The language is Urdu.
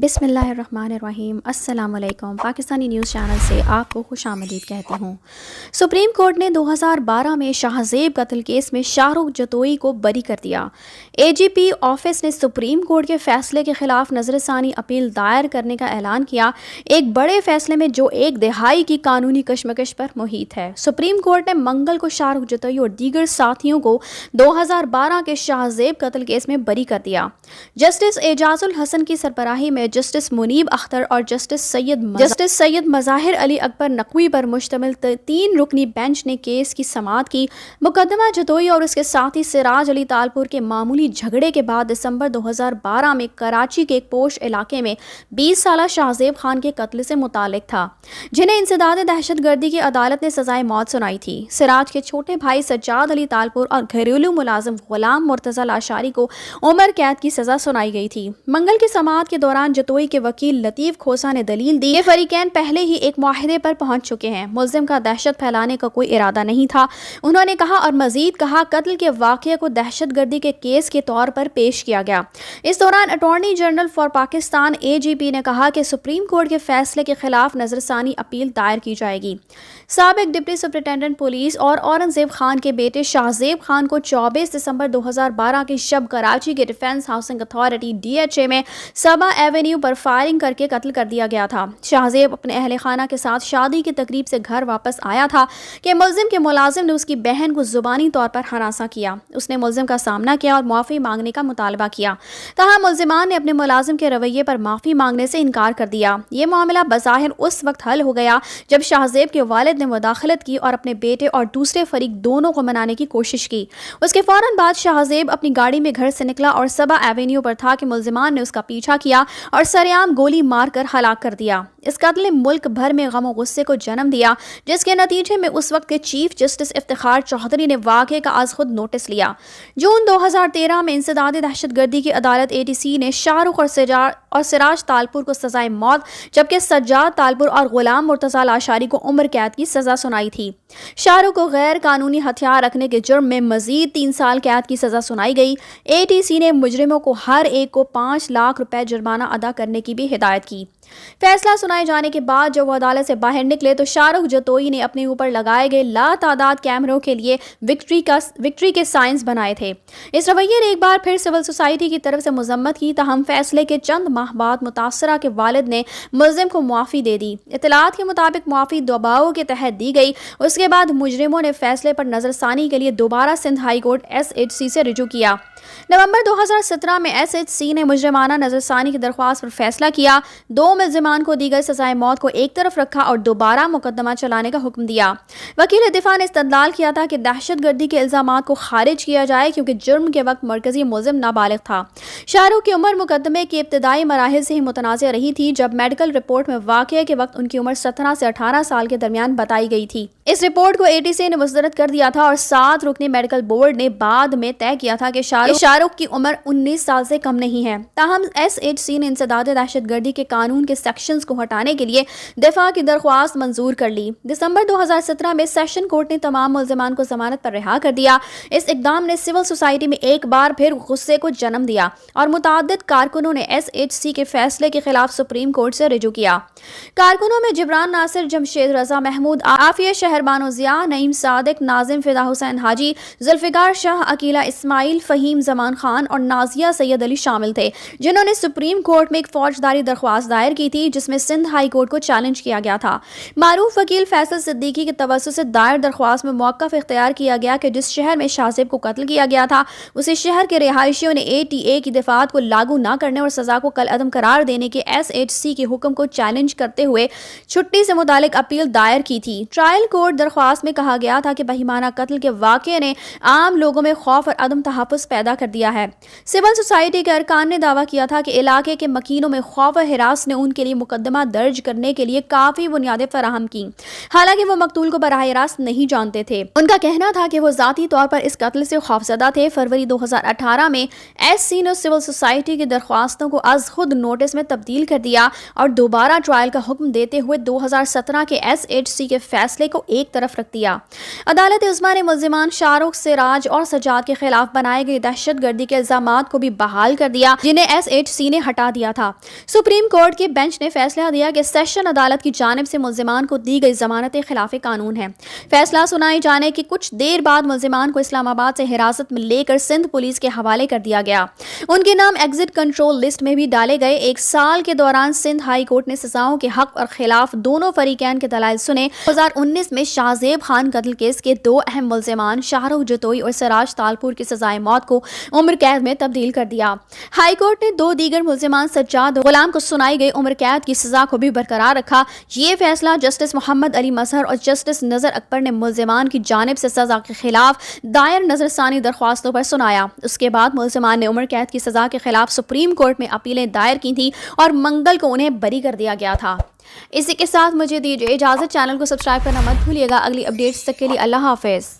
بسم اللہ الرحمن الرحیم۔ السلام علیکم۔ پاکستانی نیوز چینل سے آپ کو خوش آمدید کہتی ہوں۔ سپریم کورٹ نے 2012 میں شاہ زیب قتل کیس میں شاہ رخ جتوئی کو بری کر دیا۔ اے جی پی آفس نے سپریم کورٹ کے فیصلے کے خلاف نظر ثانی اپیل دائر کرنے کا اعلان کیا، ایک بڑے فیصلے میں جو ایک دہائی کی قانونی کشمکش پر محیط ہے۔ سپریم کورٹ نے منگل کو شاہ رخ جتوئی اور دیگر ساتھیوں کو 2012 کے شاہ زیب قتل کیس میں بری کر دیا۔ جسٹس اعجاز الحسن کی سربراہی میں جسٹس منیب اختر اور جسٹس سید مظاہر علی اکبر نقوی پر مشتمل 3 رکنی بینچ نے کیس کی سماعت کی۔ مقدمہ جتوئی اور اس کے ساتھی سراج علی تالپور کے معمولی جھگڑے کے بعد دسمبر 2012 میں کراچی کے ایک پوش علاقے میں 20 سالہ شاہ زیب خان کے قتل سے متعلق تھا، جنہیں انسداد دہشت گردی کی عدالت نے سزائے موت سنائی تھی۔ سراج کے چھوٹے بھائی سجاد علی تالپور اور گھریلو ملازم غلام مرتضی لاشاری کو عمر قید کی سزا سنائی گئی تھی۔ منگل کی سماعت کے دوران جتوئی کے وکیل لطیف کھوسا نے دلیل دی کہ فریقین پہلے ہی ایک معاہدے پر پہنچ چکے ہیں، ملزم کا دہشت پھیلانے کا کوئی ارادہ نہیں تھا۔ انہوں نے کہا اور مزید کہا قتل کے واقعے کو دہشت گردی کے کیس کے طور پر پیش کیا گیا۔ اس دوران اٹارنی جنرل فار پاکستان اے جی پی نے کہا کہ سپریم کورٹ کے فیصلے کے خلاف نظر ثانی اپیل دائر کی جائے گی۔ سابق ڈپٹی سپرنٹینڈنٹ پولیس اور اورنگزیب خان کے بیٹے شاہ زیب خان کو 24 دسمبر 2012 کی شب کراچی کے ڈیفنس ہاؤسنگ اتھارٹی DHA میں سبا ایونیو پر فائرنگ کر کے قتل کر دیا گیا تھا۔ شاہ زیب اپنے اہل خانہ کے ساتھ شادی کی تقریب سے گھر واپس آیا تھا کہ ملزم کے ملازم نے اس کی بہن کو زبانی طور پر ہراساں کیا۔ اس نے ملزم کا سامنا کیا اور معافی مانگنے کا مطالبہ کیا، تاہم ملزمان نے اپنے ملازم کے رویے پر معافی مانگنے سے انکار کر دیا۔ یہ معاملہ بظاہر اس وقت حل ہو گیا جب شاہ زیب کے والد نے مداخلت کی اور اپنے بیٹے اور دوسرے فریق دونوں کو منانے کی کوشش کی۔ اس کے فوراً بعد شاہ زیب اپنی گاڑی میں گھر سے نکلا اور سبا ایونیو پر تھا کہ ملزمان نے اس کا پیچھا کیا اور سرعام گولی مار کر ہلاک کر دیا۔ اس قتل نے ملک بھر میں غم و غصے کو جنم دیا، جس کے نتیجے میں اس وقت کے چیف جسٹس افتخار چودھری نے واقعے کا از خود نوٹس لیا۔ جون 2013 میں انسداد دہشت گردی کی عدالت ATC نے شاہ رخ اور سراج تالپور کو سزائے موت، جبکہ سجاد تالپور اور غلام مرتضی لاشاری کو عمر قید کی سزا سنائی تھی۔ شاہ رخ کو غیر قانونی ہتھیار رکھنے کے جرم میں مزید 3 سال قید کی سزا سنائی گئی۔ ATC نے مجرموں کو ہر ایک کو 5 لاکھ روپے جرمانہ ادا کرنے کی بھی ہدایت کی۔ فیصلہ سنائے جانے کے بعد جب وہ عدالت سے باہر نکلے تو شاہ رخ جتوئی نے اپنے اوپر لگائے گئے لاتعداد کیمروں کے لیے وکٹری کے سائنس بنائے تھے۔ اس رویے نے ایک بار پھر سول سوسائٹی کی طرف سے مذمت کی، تاہم فیصلے کے چند ماہ بعد متاثرہ کے والد نے ملزم کو معافی دے دی۔ اطلاعات کے مطابق معافی دباؤ کے تحت دی گئی۔ اس کے بعد مجرموں نے فیصلے پر نظر ثانی کے لیے دوبارہ سندھ ہائی کورٹ SHC سے رجوع کیا۔ نومبر 2017 میں SHC نے مجرمانہ نظر ثانی کی درخواست پر فیصلہ کیا۔ 2 ملزمان کو دی گئی سزائے موت کو ایک طرف رکھا اور دوبارہ مقدمہ چلانے کا حکم دیا۔ وکیل دفاع نے استدلال کیا تھا کہ دہشت گردی کے الزامات کو خارج کیا جائے کیونکہ جرم کے وقت مرکزی ملزم نابالغ تھا۔ شاہ رخ کی عمر مقدمے کے ابتدائی مراحل سے ہی متنازع رہی تھی، جب میڈیکل رپورٹ میں واقعے کے وقت ان کی عمر 17 سے 18 سال کے درمیان بتائی گئی تھی۔ اس رپورٹ کو ATC نے مسترد کر دیا تھا اور 7 رکنی میڈیکل بورڈ نے بعد میں طے کیا تھا کہ شاہ رخ کی عمر 19 سال سے کم نہیں ہے۔ تاہم SHC نے انسداد دہشت گردی کے قانون کے سیکشنز کو ہٹانے کے لیے دفاع کی درخواست منظور کر لی۔ دسمبر 2017 میں سیشن کورٹ نے تمام ملزمان کو ضمانت پر رہا کر دیا۔ اس اقدام نے سول سوسائٹی میں ایک بار پھر غصے کو جنم دیا اور متعدد کارکنوں نے SHC کے فیصلے کے خلاف سپریم کورٹ سے رجوع کیا۔ کارکنوں میں جبران ناصر، جمشید رضا محمود، عافیہ شہربانو ضیاء، نعیم صادق، ناظم فدا حسین حاجی، ذوالفقار شاہ، عقیلہ اسماعیل، فہیم زمان خان اور نازیہ سید علی شامل تھے، جنہوں نے سپریم کورٹ میں ایک فوجداری درخواست دائر کی تھی جس میں سندھ ہائی کورٹ کو چیلنج کیا گیا تھا۔ معروف وکیل فیصل صدیقی کے توسط سے دائر درخواست میں موقف اختیار کیا گیا کہ جس شہر میں شاہ زیب کو قتل کیا گیا تھا اسی شہر کے رہائشیوں نے ATA کی دفعات کو لاگو نہ کرنے اور سزا کو کالعدم قرار دینے کے SHC کے حکم کو چیلنج کرتے ہوئے چھٹی سے متعلق اپیل دائر کی تھی۔ ٹرائل کورٹ درخواست میں کہا گیا تھا کہ بہیمانہ قتل کے واقعے نے عام لوگوں میں خوف اور عدم تحفظ پیدا کر دیا ہے۔ سول سوسائٹی کے ارکان نے دعویٰ کیا تھا کہ علاقے کے مکینوں میں خوف و ہراس نے ان کے لیے مقدمہ درج کرنے کے لیے کافی بنیادیں فراہم کی، حالانکہ وہ مقتول کو براہ راست نہیں جانتے تھے۔ ان کا کہنا تھا کہ وہ ذاتی طور پر اس قتل سے خوفزدہ تھے۔ فروری 2018 میں SC نے سول سوسائٹی کی درخواستوں کو از خود نوٹس میں تبدیل کر دیا اور دوبارہ ٹرائل کا حکم دیتے ہوئے 2017 کے SHC کے فیصلے کو ایک طرف رکھ دیا۔ عدالت عظمیٰ نے ملزمان شاہ رخ، سراج اور سجاد کے خلاف بنائے گئے دہشت گردی کے الزامات کو بھی بحال کر دیا، جنہیں SHC نے ہٹا دیا تھا۔ سپریم کورٹ کے بینچ نے فیصلہ دیا کہ سیشن عدالت کی جانب سے ملزمان کو دی گئی ضمانتیں خلاف قانون ہیں۔ فیصلہ سنائے جانے کے کچھ دیر بعد ملزمان کو اسلام آباد سے حراست میں لے کر سندھ پولیس کے حوالے کر دیا گیا۔ ان کے نام ایگزٹ کنٹرول لسٹ میں بھی ڈالے گئے۔ ایک سال کے دوران سندھ ہائی کورٹ نے سزاؤں کے حق اور خلاف دونوں فریقین کے دلائل سنے۔ 2019 میں شاہ زیب خان قتل کیس کے دو اہم ملزمان شاہ رخ جتوئی اور سراج تالپور کی سزائے موت کو عمر قید میں تبدیل کر دیا۔ ہائی کورٹ نے دو دیگر ملزمان سجاد غلام کو سنائی گئی عمر قید کی سزا کو بھی برقرار رکھا۔ یہ فیصلہ جسٹس محمد علی مظہر اور جسٹس نذر اکبر نے ملزمان کی جانب سے سزا کے خلاف دائر نظر ثانی درخواستوں پر سنایا۔ اس کے بعد ملزمان نے عمر قید کی سزا کے خلاف سپریم کورٹ میں اپیلیں دائر کی تھیں اور منگل کو انہیں بری کر دیا گیا تھا۔ اسی کے ساتھ مجھے دیجیے اجازت، چینل کو سبسکرائب کرنا مت بھولیے گا۔ اگلی اپڈیٹس تک کے لیے اللہ حافظ۔